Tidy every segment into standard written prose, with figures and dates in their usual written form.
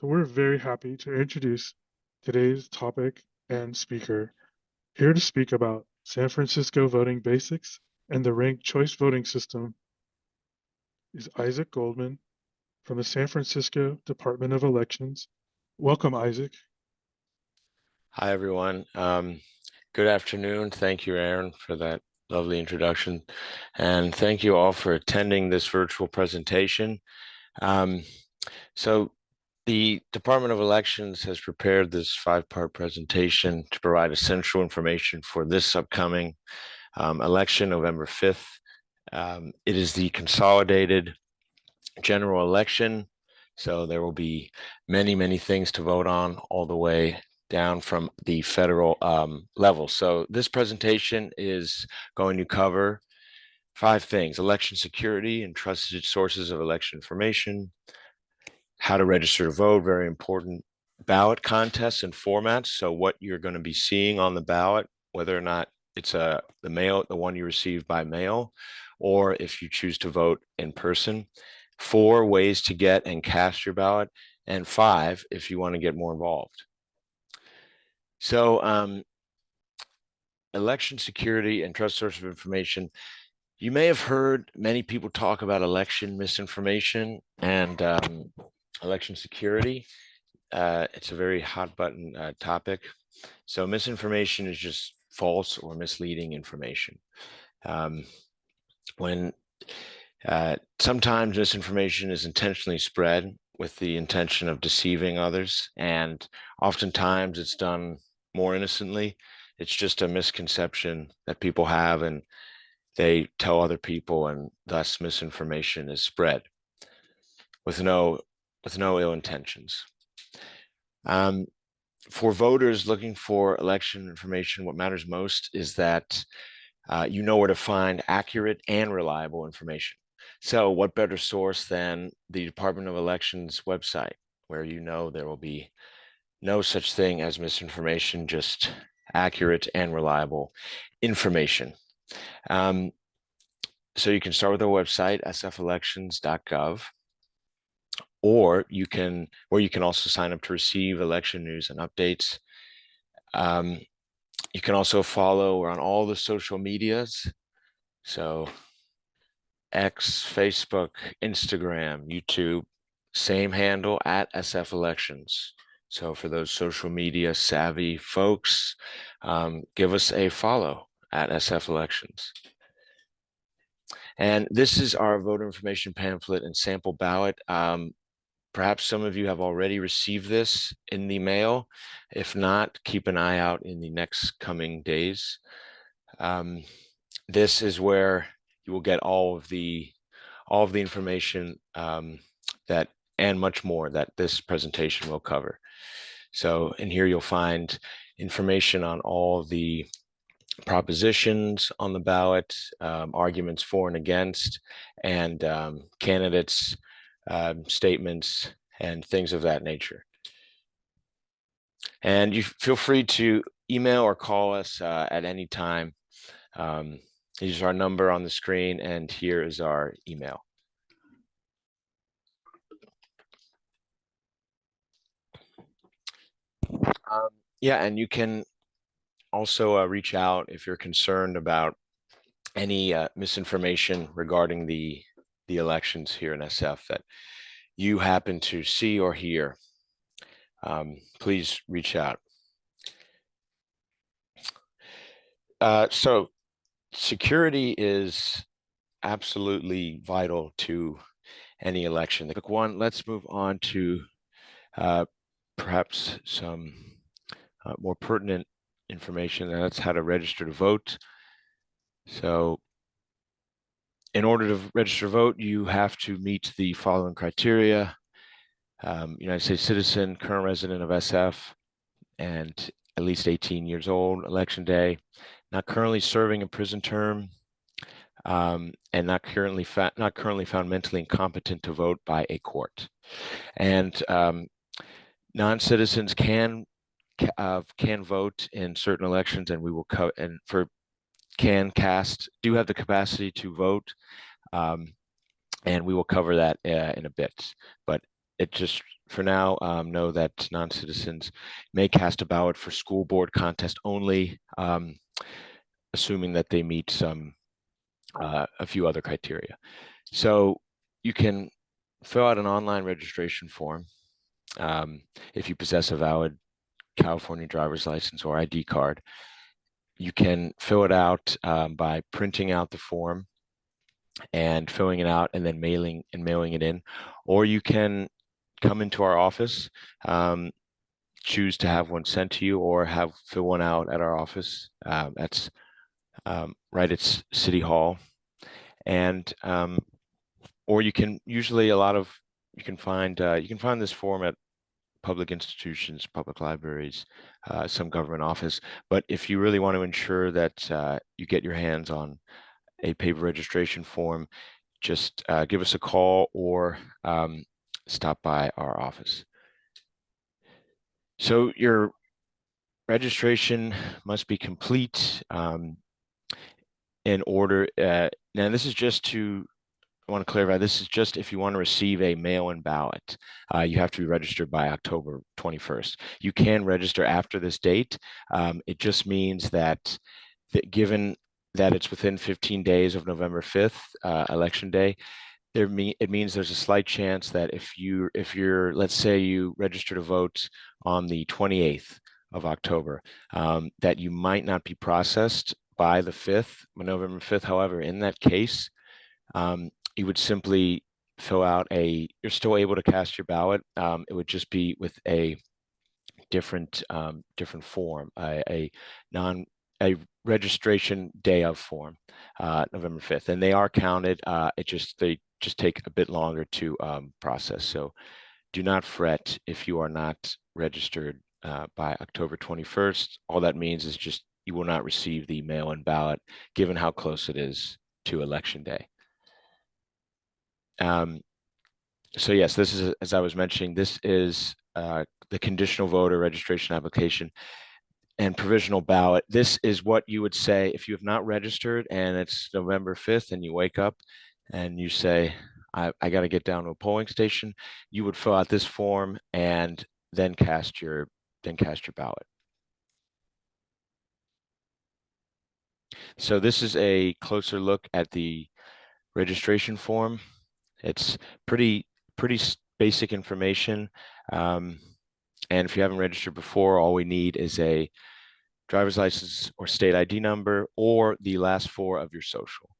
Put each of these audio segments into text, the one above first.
So we're very happy to introduce today's topic and speaker. Here to speak about San Francisco voting basics and the ranked choice voting system is Isaac Goldman from the San Francisco Department of Elections. Welcome, Isaac. Hi, everyone. Good afternoon. Thank you, Aaron, for that lovely introduction. And thank you all for attending this virtual presentation. Um, so the Department of Elections has prepared this five-part presentation to provide essential information for this upcoming election, November 5th. It is the consolidated general election. So there will be many, many things to vote on all the way down from the federal level. So this presentation is going to cover 5 things: election security and trusted sources of election information, how to register to vote, very important, ballot contests and formats. So what you're going to be seeing on the ballot, whether or not it's the one you receive by mail, or if you choose to vote in person. 4 ways to get and cast your ballot, and 5 if you want to get more involved. So election security and trust source of information. You may have heard many people talk about election misinformation and election security. It's a very hot button topic. So misinformation is just false or misleading information. When sometimes misinformation is intentionally spread with the intention of deceiving others, and oftentimes it's done more innocently. It's just a misconception that people have, and they tell other people, and thus misinformation is spread with no ill intentions. For voters looking for election information, what matters most is that you know where to find accurate and reliable information. So what better source than the Department of Elections website, where you know there will be no such thing as misinformation, just accurate and reliable information. So you can start with our website, sfelections.gov, or you can also sign up to receive election news and updates. You can also follow, we're on all the social medias. So X, Facebook, Instagram, YouTube, same handle at SF Elections. So for those social media savvy folks, give us a follow at SF Elections. And this is our voter information pamphlet and sample ballot. Perhaps some of you have already received this in the mail. If not, keep an eye out in the next coming days. This is where you will get all of the information that and much more that this presentation will cover. So in here you'll find information on all the propositions on the ballot, arguments for and against, and candidates' statements and things of that nature. And you feel free to email or call us at any time. Here's our number on the screen, and here is our email. Yeah, and you can also reach out if you're concerned about any misinformation regarding the elections here in SF that you happen to see or hear. Please reach out. So security is absolutely vital to any election. The quick one, let's move on to perhaps some more pertinent information, and that's how to register to vote. So in order to register to vote, you have to meet the following criteria: United States citizen, current resident of SF, and at least 18 years old, election day, not currently serving a prison term, and not currently found mentally incompetent to vote by a court. And non-citizens can vote in certain elections, and we will do have the capacity to vote, and we will cover that in a bit. But it just for now, know that non-citizens may cast a ballot for school board contest only, assuming that they meet a few other criteria. So you can fill out an online registration form if you possess a valid California driver's license or ID card. You can fill it out by printing out the form and filling it out and then mailing it in, or you can come into our office, choose to have one sent to you, or fill one out at our office. That's right at City Hall, and or you can you can find this form at public institutions, public libraries, some government office. But if you really want to ensure that you get your hands on a paper registration form, just give us a call or stop by our office. So your registration must be complete in order. Now, this is just to, I want to clarify, this is just if you want to receive a mail-in ballot. You have to be registered by October 21st. You can register after this date. It just means that given that it's within 15 days of November 5th, election day, it means there's a slight chance that if you're, let's say you register to vote on the 28th of October, that you might not be processed by the 5th, November 5th. However, in that case, you would simply fill out you're still able to cast your ballot. It would just be with a different form, a registration day of form, November 5th, and they are counted. They just take a bit longer to process. So do not fret if you are not registered by October 21st. All that means is just you will not receive the mail-in ballot, given how close it is to election day. So yes, this is, as I was mentioning, this is the conditional voter registration application and provisional ballot. This is what you would say if you have not registered and it's November 5th and you wake up and you say, I got to get down to a polling station. You would fill out this form and then cast your ballot. So this is a closer look at the registration form. It's pretty basic information. And if you haven't registered before, all we need is a driver's license or state ID number or the last four of your social.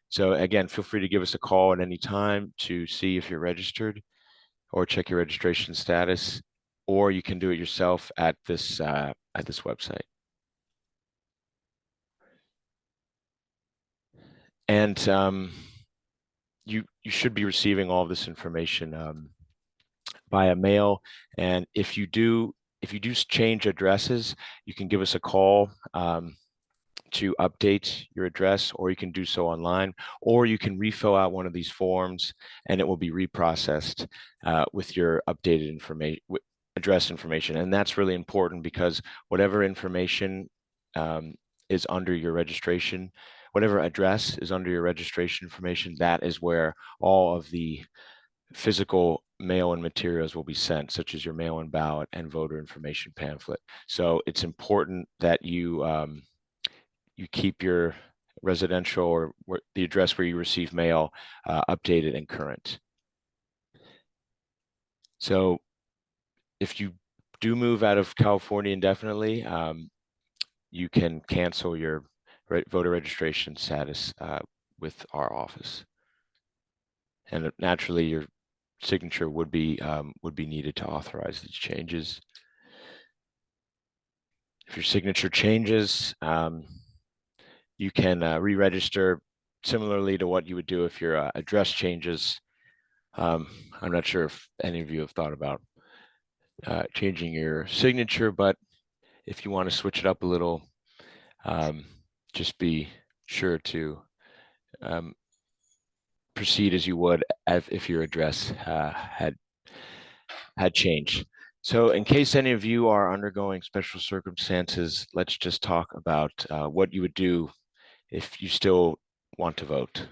So again, feel free to give us a call at any time to see if you're registered or check your registration status, or you can do it yourself at this website. And you should be receiving all of this information via mail. And if you do change addresses, you can give us a call to update your address, or you can do so online, or you can refill out one of these forms and it will be reprocessed with your updated address information. And that's really important because whatever information is under your registration, whatever address is under your registration information, that is where all of the physical mail-in materials will be sent, such as your mail-in ballot and voter information pamphlet. So it's important that you keep your residential or the address where you receive mail updated and current. So if you do move out of California indefinitely, you can cancel your voter registration status with our office. And naturally, your signature would be needed to authorize these changes. If your signature changes, you can re-register similarly to what you would do if your address changes. I'm not sure if any of you have thought about changing your signature, but if you want to switch it up a little, just be sure to proceed as you would if your address had changed. So in case any of you are undergoing special circumstances, let's just talk about what you would do if you still want to vote.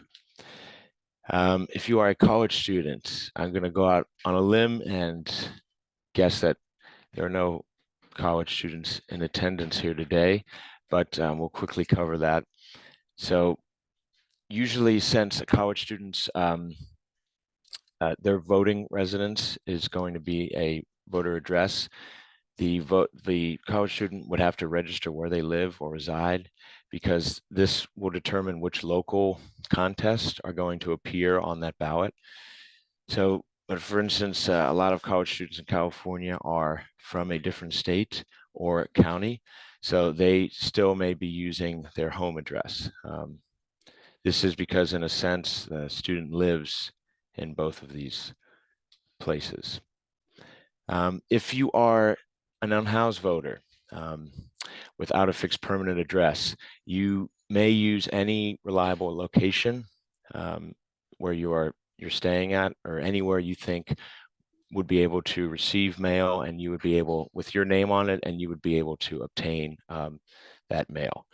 If you are a college student, I'm going to go out on a limb and guess that there are no college students in attendance here today, but we'll quickly cover that. So usually since college students, their voting residence is going to be a voter address, the college student would have to register where they live or reside, because this will determine which local contests are going to appear on that ballot. So, but for instance, a lot of college students in California are from a different state or county, so they still may be using their home address. This is because, in a sense, the student lives in both of these places. If you are an unhoused voter without a fixed permanent address, you may use any reliable location where you're staying at, or anywhere you think would be able to receive mail, and you would be able, with your name on it, and you would be able to obtain that mail.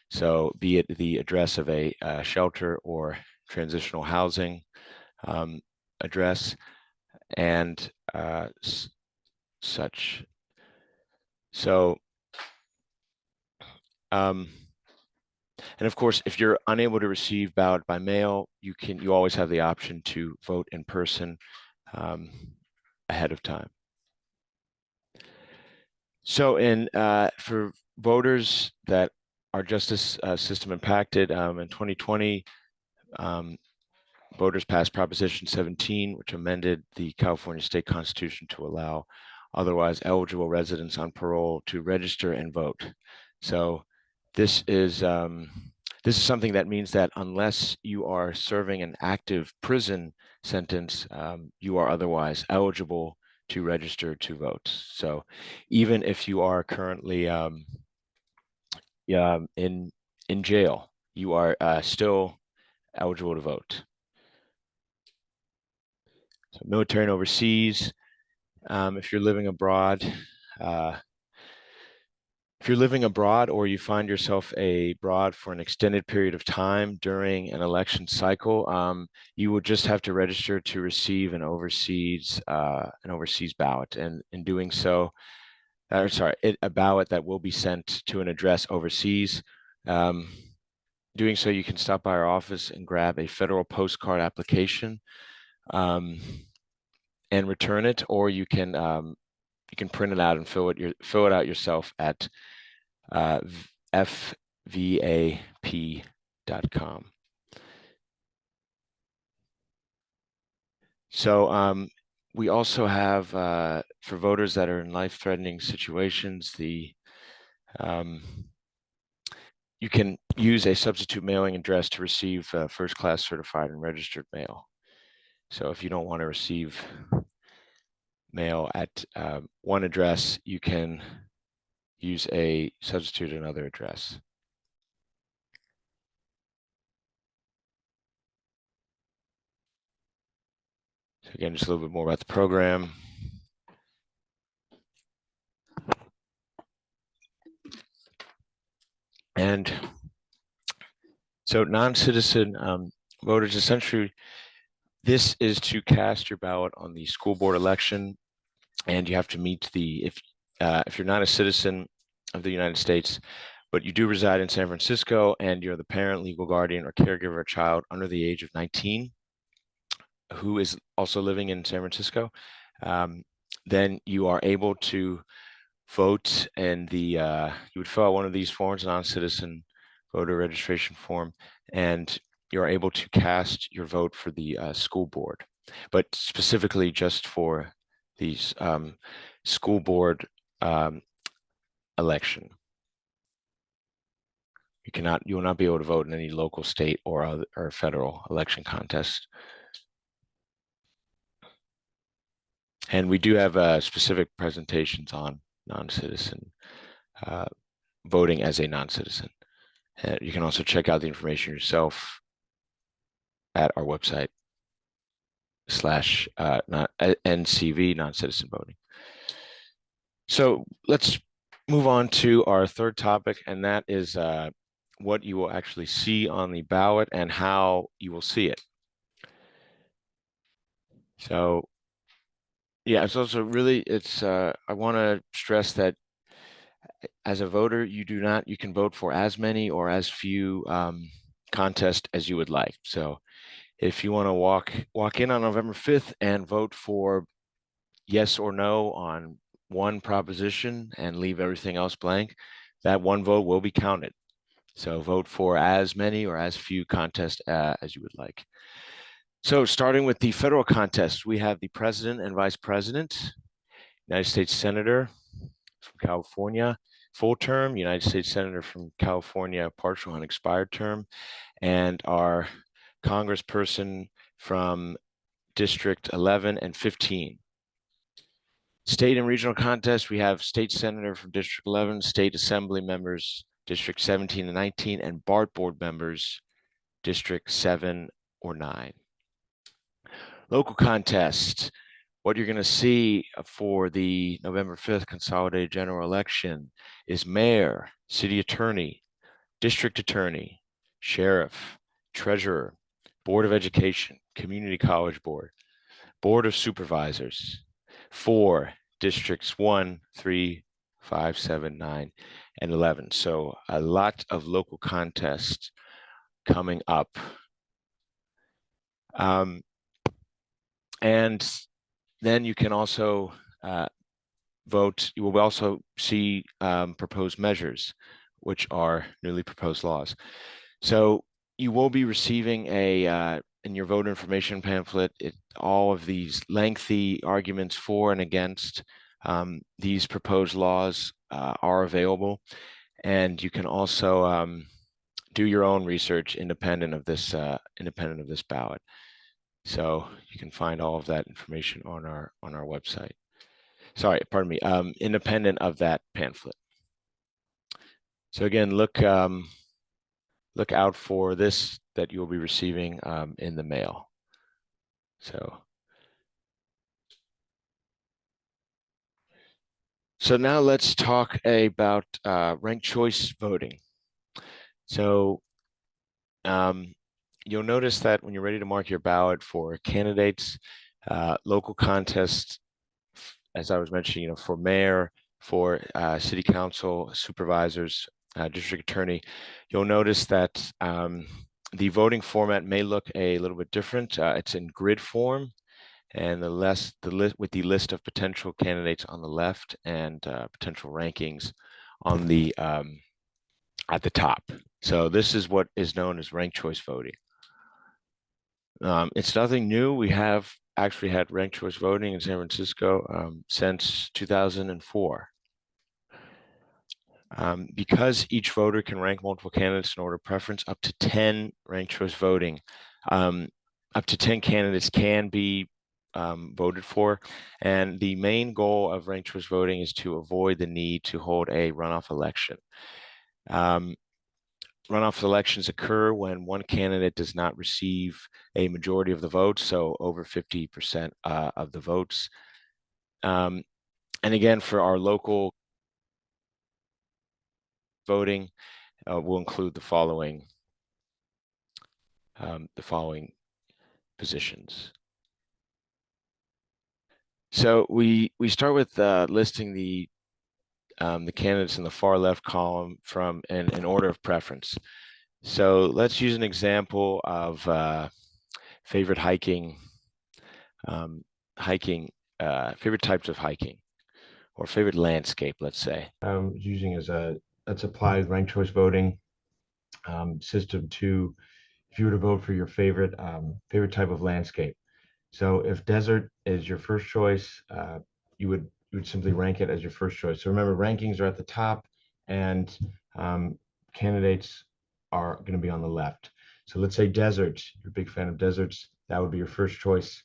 So be it the address of a shelter or transitional housing address, and such. So, and of course, if you're unable to receive ballot by mail, you always have the option to vote in person ahead of time. So, for voters that are justice system impacted, in 2020, voters passed Proposition 17, which amended the California state constitution to allow otherwise eligible residents on parole to register and vote. So this is something that means that unless you are serving an active prison sentence, you are otherwise eligible to register to vote. So even if you are currently in jail, you are still eligible to vote. So military and overseas, if you're living abroad, or you find yourself abroad for an extended period of time during an election cycle, you will just have to register to receive an overseas ballot, and in doing so, a ballot that will be sent to an address overseas. Doing so, you can stop by our office and grab a federal postcard application and return it, or you can print it out and fill it out yourself at fvap.com. So we also have, for voters that are in life-threatening situations, you can use a substitute mailing address to receive first-class certified and registered mail. So if you don't want to receive mail at one address, you can use a substitute another address. So again, just a little bit more about the program. And so non-citizen voters, essentially, this is to cast your ballot on the school board election, and you have to meet if you're not a citizen of the United States, but you do reside in San Francisco, and you're the parent, legal guardian, or caregiver of a child under the age of 19 who is also living in San Francisco, then you are able to vote, and you would fill out one of these forms, a non-citizen voter registration form, and you're able to cast your vote for the school board, but specifically just for these school board election. You will not be able to vote in any local, state, or federal election contest. And we do have specific presentations on non-citizen voting as a non-citizen. You can also check out the information yourself at our website /NCV, non-citizen voting. So let's move on to our third topic, and that is what you will actually see on the ballot and how you will see it. So yeah, it's also really, I want to stress that as a voter, you can vote for as many or as few contests as you would like. So if you want to walk in on November 5th and vote for yes or no on one proposition and leave everything else blank, that one vote will be counted. So vote for as many or as few contests as you would like. So starting with the federal contest, we have the president and vice president, United States Senator from California, full term, United States Senator from California, partial and expired term, and our congressperson from District 11 and 15. State and regional contests, we have state senator from District 11, state assembly members, District 17 and 19, and BART board members, District 7 or 9. Local contest, what you're going to see for the November 5th consolidated general election is mayor, city attorney, district attorney, sheriff, treasurer, board of education, community college board, board of supervisors, for districts 1, 3, 5, 7, 9, and 11. So a lot of local contests coming up. And then you can also vote. You will also see proposed measures, which are newly proposed laws. So you will be receiving in your voter information pamphlet, all of these lengthy arguments for and against these proposed laws are available. And you can also do your own research independent of this ballot. So you can find all of that information on our website. Sorry, pardon me, independent of that pamphlet. So again, look out for this that you'll be receiving in the mail. So now let's talk about ranked choice voting. So you'll notice that when you're ready to mark your ballot for candidates, local contests, as I was mentioning, for mayor, for city council, supervisors, district attorney, you'll notice that the voting format may look a little bit different. It's in grid form, and with the list of potential candidates on the left and potential rankings on the at the top. So this is what is known as ranked choice voting. It's nothing new. We have actually had ranked choice voting in San Francisco since 2004. Because each voter can rank multiple candidates in order of preference, up to 10 ranked choice voting, up to 10 candidates can be voted for. And the main goal of ranked choice voting is to avoid the need to hold a runoff election. Runoff elections occur when one candidate does not receive a majority of the votes, so over 50% of the votes. And again, for our local voting, we'll include the following positions. So we start with listing the candidates in the far left column from in order of preference. So let's use an example of favorite hiking, favorite types of hiking, or favorite landscape, let's say. Using that's applied ranked choice voting system to, if you were to vote for your favorite type of landscape. So if desert is your first choice, you would simply rank it as your first choice. So remember, rankings are at the top, and candidates are going to be on the left. So let's say deserts. You're a big fan of deserts. That would be your first choice.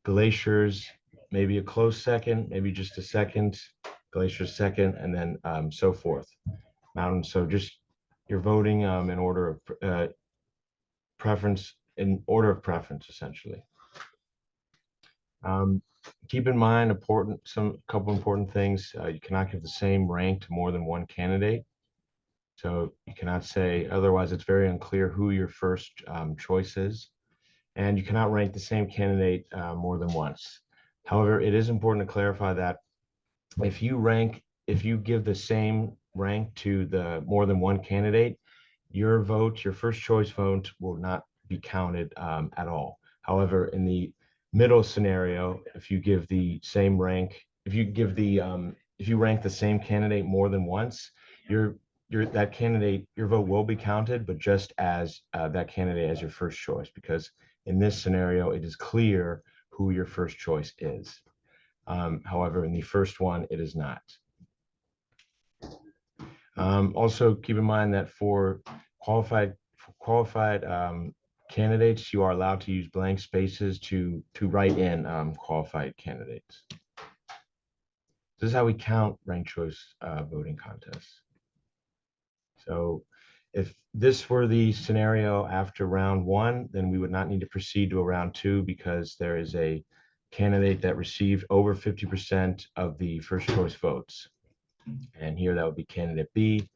Glaciers, maybe a close second, maybe just a second. Glaciers second, and then so forth. Mountains. So just you're voting in order of preference, essentially. Keep in mind couple important things. You cannot give the same rank to more than one candidate. So you cannot say, otherwise it's very unclear who your first choice is. and you cannot rank the same candidate more than once. However, it is important to clarify that if you give the same rank to the more than one candidate, your vote, your first choice vote, will not be counted at all. However, in the middle scenario, if you give the same rank, if you rank the same candidate more than once, that candidate, your vote will be counted, but just as that candidate as your first choice, because in this scenario, it is clear who your first choice is. However, in the first one, it is not. Also, keep in mind that for qualified candidates, you are allowed to use blank spaces to write in qualified candidates. This is how we count ranked choice voting contests. So if this were the scenario after round one, then we would not need to proceed to a round two, because there is a candidate that received over 50% of the first choice votes. And here that would be candidate B.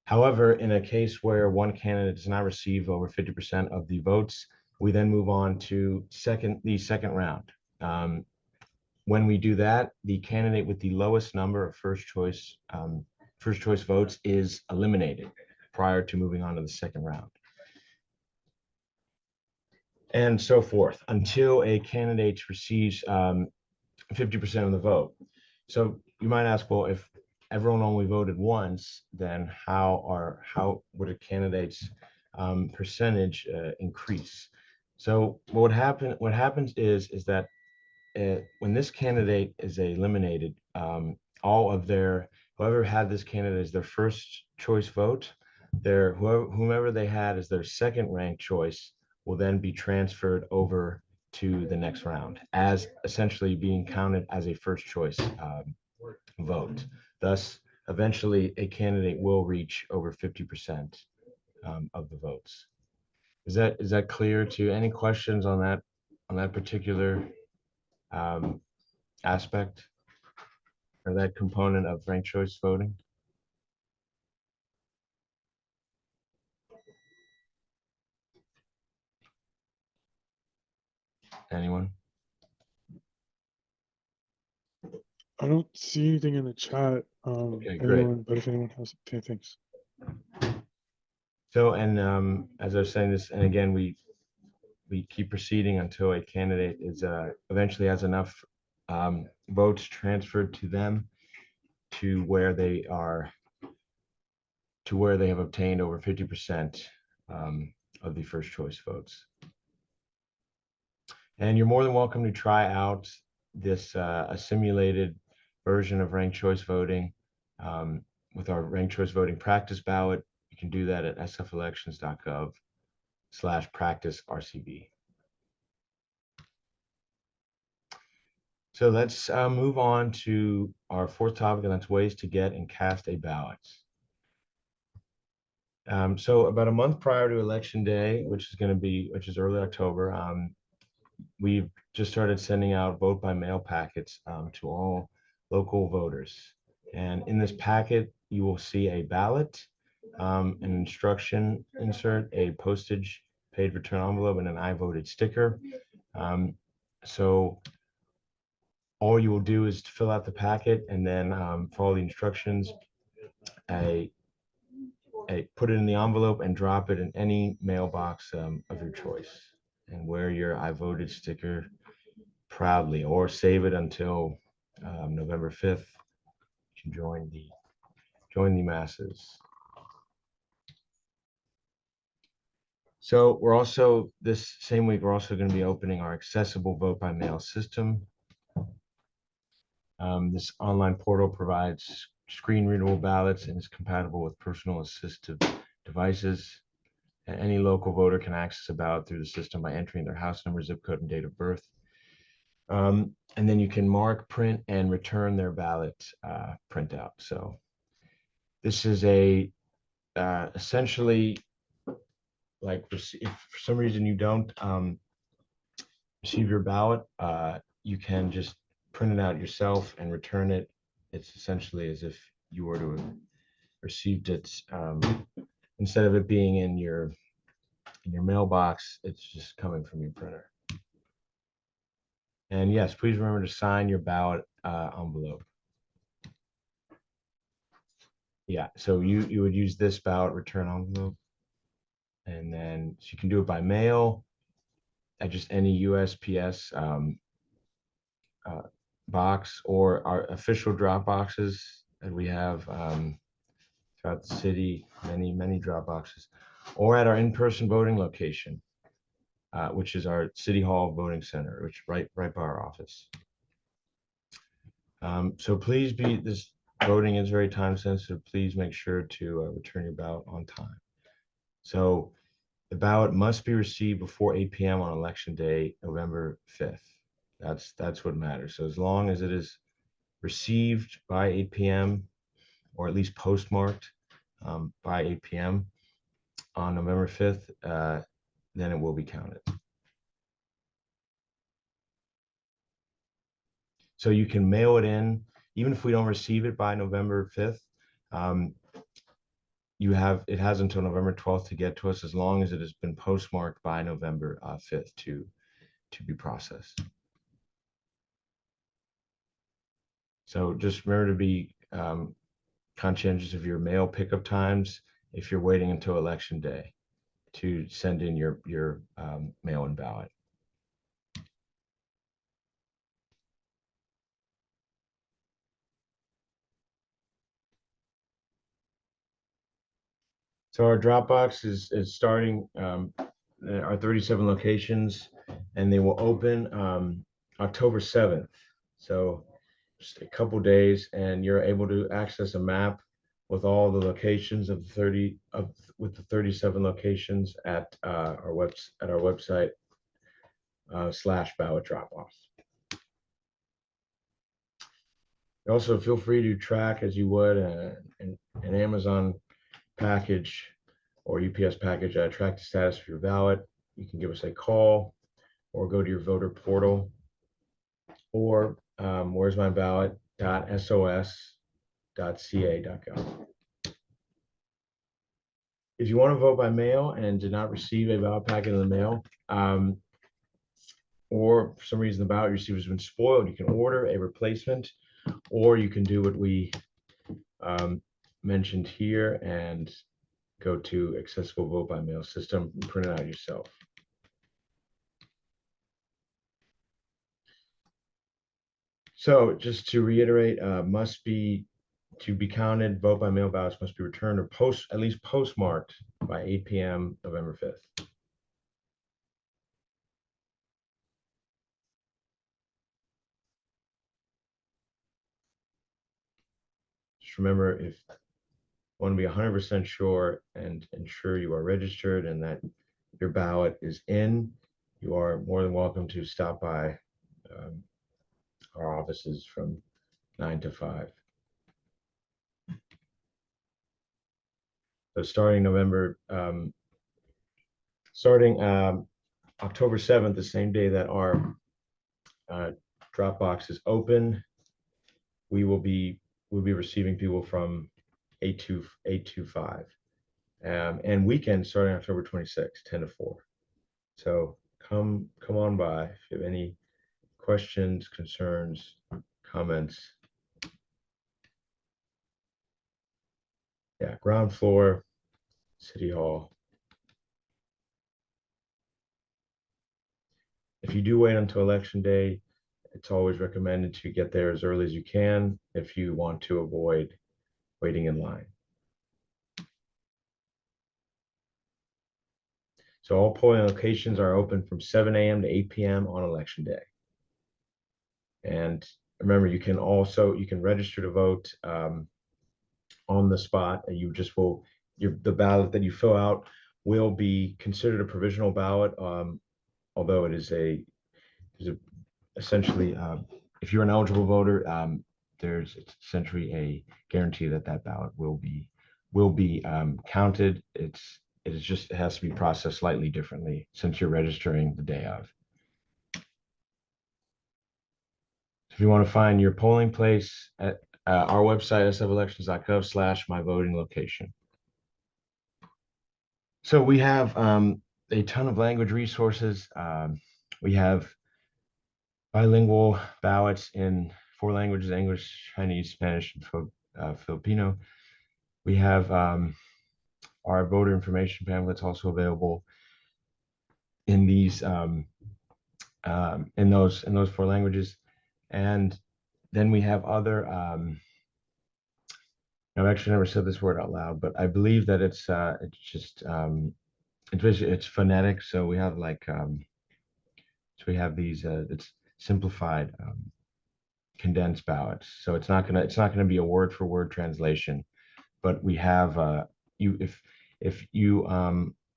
However, in a case where one candidate does not receive over 50% of the votes, we then move on to the second round. When we do that, the candidate with the lowest number of first choice votes is eliminated prior to moving on to the second round, and so forth until a candidate receives 50% of the vote. So you might ask, well, if everyone only voted once, then how would a candidate's percentage increase? So what happens is that when this candidate is eliminated, whoever had this candidate as their first choice vote, whomever they had as their second ranked choice will then be transferred over to the next round as essentially being counted as a first choice vote. Thus, eventually a candidate will reach over 50% of the votes. Is that clear to any questions on that particular aspect or that component of ranked choice voting? Anyone? I don't see anything in the chat. Okay, great. But if anyone has, okay, thanks. So, and as I was saying this, and again, we keep proceeding until a candidate is eventually has enough votes transferred to them to where they have obtained over 50% of the first choice votes. And you're more than welcome to try out this a simulated version of ranked choice voting with our ranked choice voting practice ballot. You can do that at sfelections.gov/practice-RCV. So let's move on to our fourth topic, and that's ways to get and cast a ballot. So about a month prior to Election Day, which is early October, we've just started sending out vote by mail packets to all local voters. And in this packet, you will see a ballot, an instruction insert, a postage paid return envelope, and an I voted sticker. So all you will do is fill out the packet and then follow the instructions. Put it in the envelope and drop it in any mailbox of your choice, and wear your I voted sticker proudly, or save it until November 5th. You can join the masses. So this same week, we're also going to be opening our accessible vote by mail system. This online portal provides screen readable ballots and is compatible with personal assistive devices. And any local voter can access a ballot through the system by entering their house number, zip code, and date of birth. And then you can mark, print, and return their ballot printout. So this is essentially like if for some reason you don't receive your ballot, you can just print it out yourself and return it. It's essentially as if you were to have received it instead of it being in your in your mailbox. It's just coming from your printer. And yes, please remember to sign your ballot envelope. Yeah, so you would use this ballot return envelope, and then so you can do it by mail at just any USPS box, or our official drop boxes that we have throughout the city, many drop boxes, or at our in-person voting location, which is our City Hall Voting Center, which right by our office. So please this voting is very time sensitive. Please make sure to return your ballot on time. So the ballot must be received before 8 p.m. on election day, November 5th. That's what matters. So as long as it is received by 8 p.m. or at least postmarked by 8 p.m. on November 5th, then it will be counted. So you can mail it in, even if we don't receive it by November 5th. It has until November 12th to get to us, as long as it has been postmarked by November 5th to be processed. So just remember to be conscientious of your mail pickup times if you're waiting until election day to send in your mail-in ballot. So our Dropbox is starting our 37 locations, and they will open October 7th. So just a couple days, and you're able to access a map with all the locations of with the 37 locations at our website / ballot drop-off. Also, feel free to track, as you would an Amazon package or UPS package, track the status of your ballot. You can give us a call or go to your voter portal, or where'smyballot.sos.ca.gov. If you want to vote by mail and did not receive a ballot packet in the mail, or for some reason the ballot you received has been spoiled, you can order a replacement, or you can do what we mentioned here and go to accessible vote by mail system and print it out yourself. So just to reiterate, to be counted, vote by mail ballots must be returned or at least postmarked by 8 p.m. November 5th. Just remember, if you want to be 100% sure and ensure you are registered and that your ballot is in, you are more than welcome to stop by our offices from 9 to 5. So starting October 7th, the same day that our Dropbox is open, we'll be receiving people from 8 to 5, and weekends starting October 26th, 10 to 4. So come on by if you have any questions, concerns, comments. Yeah, ground floor, City Hall. If you do wait until election day, it's always recommended to get there as early as you can if you want to avoid waiting in line. So all polling locations are open from 7 a.m. to 8 p.m. on election day. And remember, you can register to vote on the spot. And the ballot that you fill out will be considered a provisional ballot, although it is essentially, if you're an eligible voter, there's essentially a guarantee that ballot will be counted. It has to be processed slightly differently since you're registering the day of. If you want to find your polling place at our website, sfelections.gov / my voting location. So we have a ton of language resources. We have bilingual ballots in 4 languages: English, Chinese, Spanish, and Filipino. We have our voter information pamphlets also available in these in those 4 languages. And then we have other I've actually never said this word out loud, but I believe that it's just it's phonetic. So we have like these it's simplified condensed ballots. So it's not gonna be a word for word translation, but we have you if you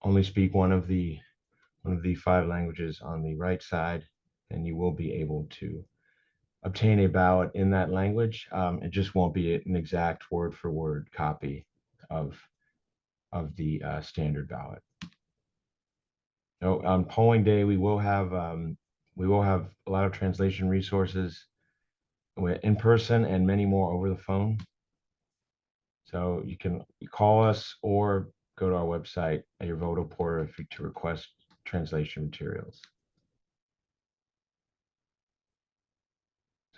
only speak one of the 5 languages on the right side, then you will be able to obtain a ballot in that language. It just won't be an exact word for word copy of the standard ballot. So on polling day, we will have a lot of translation resources in person and many more over the phone. So you can call us or go to our website at your voter portal to request translation materials.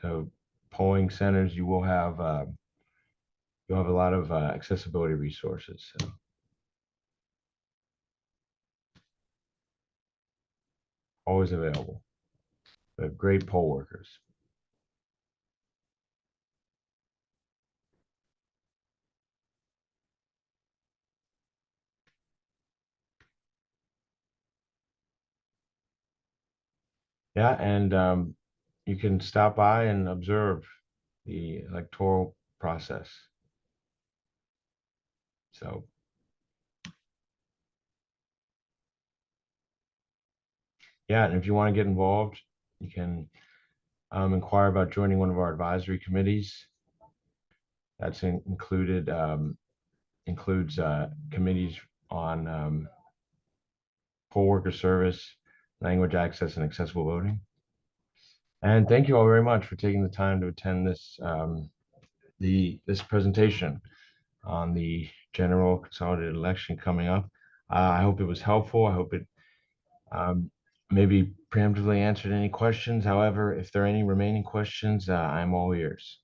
So polling centers, you will have you'll have a lot of accessibility resources. So. Always available. We have great poll workers. Yeah, and you can stop by and observe the electoral process. So, yeah, and if you want to get involved, you can inquire about joining one of our advisory committees. That's includes committees on poll worker service, language access, and accessible voting. And thank you all very much for taking the time to attend this this presentation on the general consolidated election coming up. I hope it was helpful. I hope it maybe preemptively answered any questions. However, if there are any remaining questions, I'm all ears.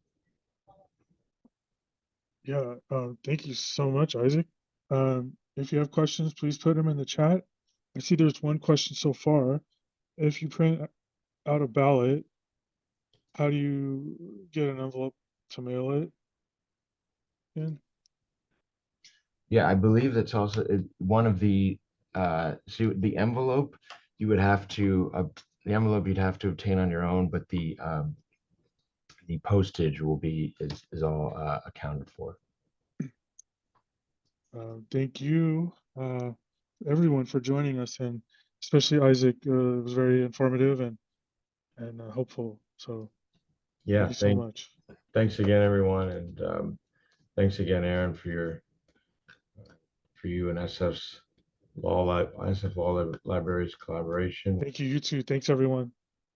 Yeah, thank you so much, Isaac. If you have questions, please put them in the chat. I see there's one question so far. If you print out a ballot, how do you get an envelope to mail it in? Yeah, I believe that's also one of the the envelope you would have to the envelope you'd have to obtain on your own, but the postage will be is all accounted for. Thank you, everyone, for joining us, and especially Isaac. It was very informative and helpful. So Yeah, thank you so much. thanks again, everyone, and thanks again, Aaron, for you and SF Law Library's collaboration. Thank you. You too. Thanks, everyone.